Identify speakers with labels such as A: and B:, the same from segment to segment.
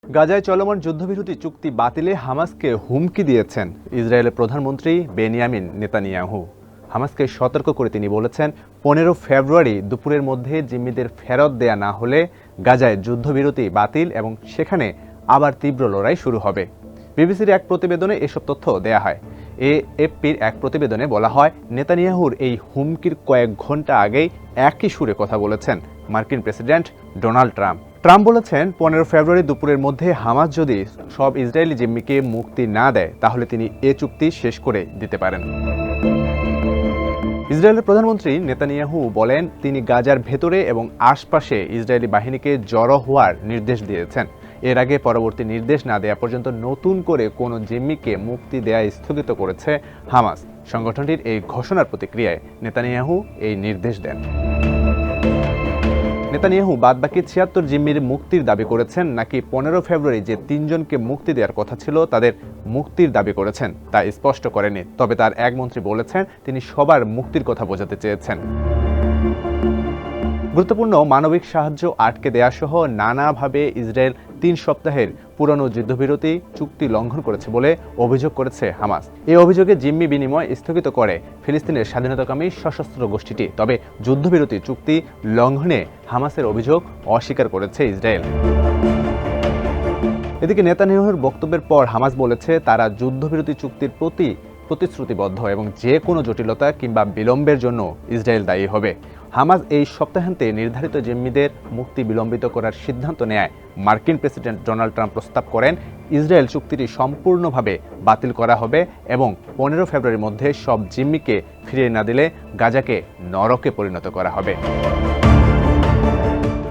A: গাজায় চলমান যুদ্ধবিরতি চুক্তি বাতিলে হামাসকে হুমকি দিয়েছেন ইসরায়েলের প্রধানমন্ত্রী বেনিয়ামিন নেতানিয়াহু। হামাসকে সতর্ক করে তিনি বলেছেন, 15 ফেব্রুয়ারি দুপুরের মধ্যে জিম্মিদের ফেরত দেয়া না হলে গাজায় যুদ্ধবিরতি বাতিল এবং সেখানে আবার তীব্র লড়াই শুরু হবে। বিবিসির এক প্রতিবেদনে এসব তথ্য দেয়া হয়। এএফপির এক প্রতিবেদনে বলা হয়, নেতানিয়াহুর এই হুমকির কয়েক ঘন্টা আগেই একই সুরে কথা বলেছেন মার্কিন প্রেসিডেন্ট ডোনাল্ড ট্রাম্প। ট্রাম্প বলেছেন, 15 ফেব্রুয়ারি দুপুরের মধ্যে হামাস যদি সব ইসরায়েলি জিম্মিকে মুক্তি না দেয় তাহলে তিনি এ চুক্তি শেষ করে দিতে পারেন। ইসরায়েলের প্রধানমন্ত্রী নেতানিয়াহু বলেন, তিনি গাজার ভেতরে এবং আশপাশে ইসরায়েলি বাহিনীকে জড়ো হওয়ার নির্দেশ দিয়েছেন। এর আগে পরবর্তী নির্দেশ না দেওয়া পর্যন্ত নতুন করে কোনো জিম্মিকে মুক্তি দেয়া স্থগিত করেছে হামাস। সংগঠনটির এই ঘোষণার প্রতিক্রিয়ায় নেতানিয়াহু এই নির্দেশ দেন। নেতানিয়াহু বাদবাকি 76 জিম্মির মুক্তির দাবি করেছেন নাকি 15 ফেব্রুয়ারি যে 3 জনকে মুক্তি দেওয়ার কথা ছিল তাদের মুক্তির দাবি করেছেন তা স্পষ্ট করেনি। তবে তার এক মন্ত্রী বলেছেন, তিনি সবার মুক্তির কথা বোঝাতে চেয়েছেন। গুরুত্বপূর্ণ মানবিক সাহায্য আটকে দেয়া সহ নানাভাবে ইসরায়েল 3 সপ্তাহের পুরনো যুদ্ধবিরতি চুক্তি লঙ্ঘন করেছে বলে অভিযোগ করেছে হামাস। এই অভিযোগে জিম্মি বিনিময় স্থগিত করে ফিলিস্তিনের স্বাধীনতাকামী সশস্ত্র গোষ্ঠীটি। তবে যুদ্ধবিরতি চুক্তি লঙ্ঘনে হামাসের অভিযোগ অস্বীকার করেছে ইসরায়েল। এদিকে নেতানিয়াহুর বক্তব্যের পর হামাস বলেছে, তারা যুদ্ধবিরতি চুক্তির প্রতি প্রতিশ্রুতিবদ্ধ এবং যে কোনো জটিলতা কিংবা বিলম্বের জন্য ইসরায়েল দায়ী হবে। হামাস এই সপ্তাহান্তে নির্ধারিত জিম্মিদের মুক্তি বিলম্বিত করার সিদ্ধান্ত নেয় মার্কিন প্রেসিডেন্ট ডোনাল্ড ট্রাম্প প্রস্তাব করেন, ইসরায়েল চুক্তিটি সম্পূর্ণভাবে বাতিল করা হবে এবং 15 ফেব্রুয়ারির মধ্যে সব জিম্মিকে ফিরিয়ে না দিলে গাজাকে নরকে পরিণত করা হবে।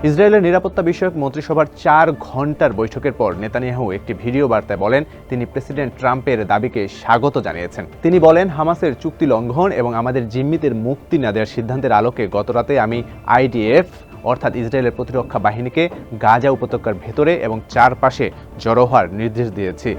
A: ইসরায়েলের নিরাপত্তা বিষয়ক মন্ত্রিসভার 4 ঘণ্টার বৈঠকের পর নেতানিয়াহু একটি ভিডিও বার্তায় বলেন, তিনি প্রেসিডেন্ট ট্রাম্পের দাবিকে স্বাগত জানিয়েছেন। তিনি বলেন, হামাসের চুক্তি লঙ্ঘন এবং আমাদের জিম্মিদের মুক্তি না দেওয়ার সিদ্ধান্তের আলোকে গতরাতে আমি আইডিএফ অর্থাৎ ইসরায়েলের প্রতিরক্ষা বাহিনীকে গাজা উপত্যকার ভেতরে এবং চারপাশে জড়ো হওয়ার নির্দেশ দিয়েছি।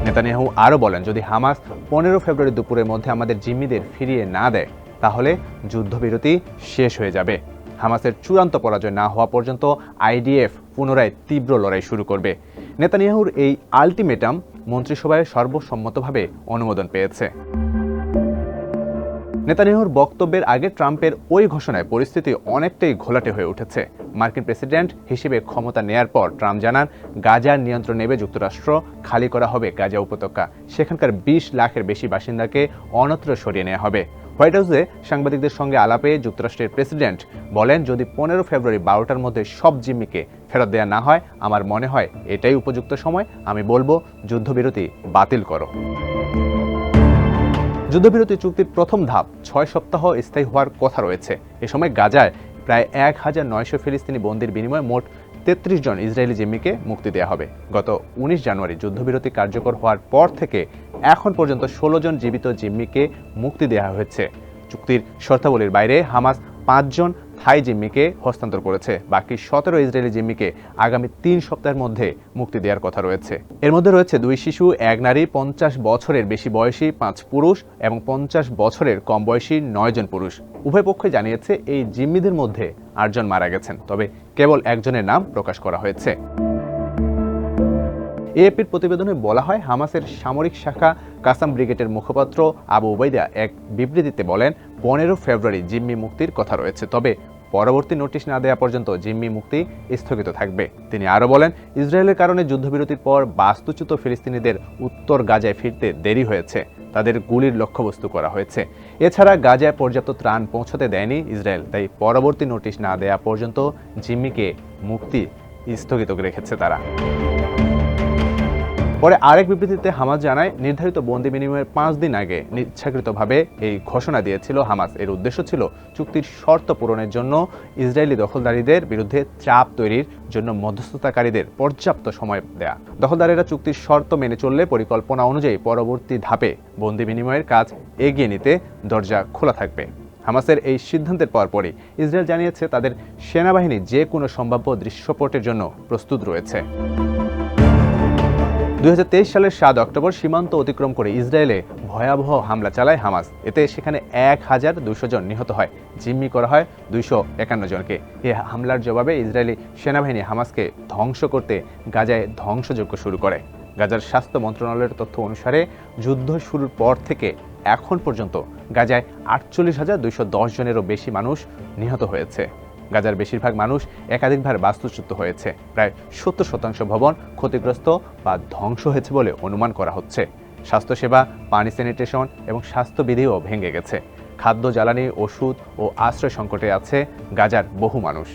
A: নেতানিয়াহু আরও বলেন, যদি হামাস 15 ফেব্রুয়ারি দুপুরের মধ্যে আমাদের জিম্মিদের ফিরিয়ে না দেয় তাহলে যুদ্ধবিরতি শেষ হয়ে যাবে। হামাসের চূড়ান্ত পরাজয় না হওয়া পর্যন্ত আইডিএফ পুনরায় তীব্র লড়াই শুরু করবে। নেতানিয়াহুর এই আলটিমেটাম মন্ত্রিসভায় সর্বসম্মতভাবে অনুমোদন পেয়েছে। নেতানিয়াহুর বক্তব্যের আগে ট্রাম্পের ওই ঘোষণায় পরিস্থিতি অনেকটাই ঘোলাটে হয়ে উঠেছে। মার্কিন প্রেসিডেন্ট হিসেবে ক্ষমতা নেয়ার পর ট্রাম্প জানান, গাজার নিয়ন্ত্রণ নেবে যুক্তরাষ্ট্র, খালি করা হবে গাজা উপত্যকা, সেখানকার 20 লাখের বেশি বাসিন্দাকে অন্যত্র সরিয়ে নেওয়া হবে। হোয়াইট হাউসে সাংবাদিকদের সঙ্গে আলাপে যুক্তরাষ্ট্রের প্রেসিডেন্ট বলেন, যদি 15 ফেব্রুয়ারি 12টার মধ্যে সব জিম্মিকে ফেরত দেওয়া না হয়, আমার মনে হয় এটাই উপযুক্ত সময়। আমি বলবো, যুদ্ধবিরতি বাতিল করো। যুদ্ধবিরতি চুক্তির প্রথম ধাপ 6 সপ্তাহ স্থায়ী হওয়ার কথা রয়েছে। এ সময় গাজায় প্রায় 1900 ফিলিস্তিনি বন্দীর বিনিময়ে মোট 33 জন ইসরায়েলি জিম্মিকে মুক্তি দেওয়া হবে। গত 19 জানুয়ারি যুদ্ধবিরতি কার্যকর হওয়ার পর থেকে এখন পর্যন্ত 16 জন জীবিত জিম্মিকে মুক্তি দেওয়া হয়েছে। চুক্তির শর্তাবলীর বাইরে হামাস 5 জন থাই জিম্মিকে হস্তান্তর করেছে। বাকি 17 ইসরায়েলি জিম্মিকে আগামী 3 সপ্তাহের মধ্যে মুক্তি দেওয়ার কথা রয়েছে। এর মধ্যে রয়েছে 2 শিশু, 1 নারী, 50 বছরের বেশি বয়সী 5 পুরুষ এবং 50 বছরের কম বয়সী 9 জন পুরুষ। উভয় পক্ষই জানিয়েছে এই জিম্মিদের মধ্যে 8 জন মারা গেছেন, তবে কেবল একজনের নাম প্রকাশ করা হয়েছে। এএপির প্রতিবেদনে বলা হয়, হামাসের সামরিক শাখা কাসাম ব্রিগেডের মুখপাত্র আবু উবাইদা এক বিবৃতিতে বলেন, 15 ফেব্রুয়ারি জিম্মি মুক্তির কথা রয়েছে, তবে পরবর্তী নোটিশ না দেওয়া পর্যন্ত জিম্মি মুক্তি স্থগিত থাকবে। তিনি আরও বলেন, ইসরায়েলের কারণে যুদ্ধবিরতির পর বাস্তুচ্যুত ফিলিস্তিনিদের উত্তর গাজায় ফিরতে দেরি হয়েছে, তাদের গুলির লক্ষ্যবস্তু করা হয়েছে। এছাড়া গাজায় পর্যাপ্ত ত্রাণ পৌঁছাতে দেয়নি ইসরায়েল, তাই পরবর্তী নোটিশ না দেওয়া পর্যন্ত জিম্মিকে মুক্তি স্থগিত রেখেছে তারা। পরে আরেক বিবৃতিতে হামাস জানায়, নির্ধারিত বন্দি বিনিময়ের 5 দিন আগে ইচ্ছাকৃতভাবে এই ঘোষণা দিয়েছিল হামাস। এর উদ্দেশ্য ছিল চুক্তির শর্ত পূরণের জন্য ইসরায়েলি দখলদারীদের বিরুদ্ধে চাপ তৈরির জন্য মধ্যস্থতাকারীদের পর্যাপ্ত সময় দেয়া। দখলদারেরা চুক্তির শর্ত মেনে চললে পরিকল্পনা অনুযায়ী পরবর্তী ধাপে বন্দি বিনিময়ের কাজ এগিয়ে নিতে দরজা খোলা থাকবে। হামাসের এই সিদ্ধান্তের পরপরই ইসরায়েল জানিয়েছে, তাদের সেনাবাহিনী যে কোনো সম্ভাব্য দৃশ্যপটের জন্য প্রস্তুত রয়েছে। 2023 সালের 7 অক্টোবর সীমান্ত অতিক্রম করে ইসরায়েলে ভয়াবহ হামলা চালায় হামাস। এতে সেখানে 1200 জন নিহত হয়, জিম্মি করা হয় 251 জনকে। এই হামলার জবাবে ইসরায়েলি সেনাবাহিনী হামাসকে ধ্বংস করতে গাজায় ধ্বংসযজ্ঞ শুরু করে। গাজার স্বাস্থ্য মন্ত্রণালয়ের তথ্য অনুসারে যুদ্ধ শুরুর পর থেকে এখন পর্যন্ত গাজায় 48,210 জনেরও বেশি মানুষ নিহত হয়েছে। গাজার বেশিরভাগ মানুষ একাধিকবার বাস্তুচ্যুত হয়েছে। প্রায় 70% ভবন ক্ষতিগ্রস্ত বা ধ্বংস হয়েছে বলে অনুমান করা হচ্ছে। স্বাস্থ্যসেবা, পানি, স্যানিটেশন এবং স্বাস্থ্যবিধিও ভেঙে গেছে। খাদ্য, জ্বালানি, ওষুধ ও আশ্রয় সংকটে আছে গাজার বহু মানুষ।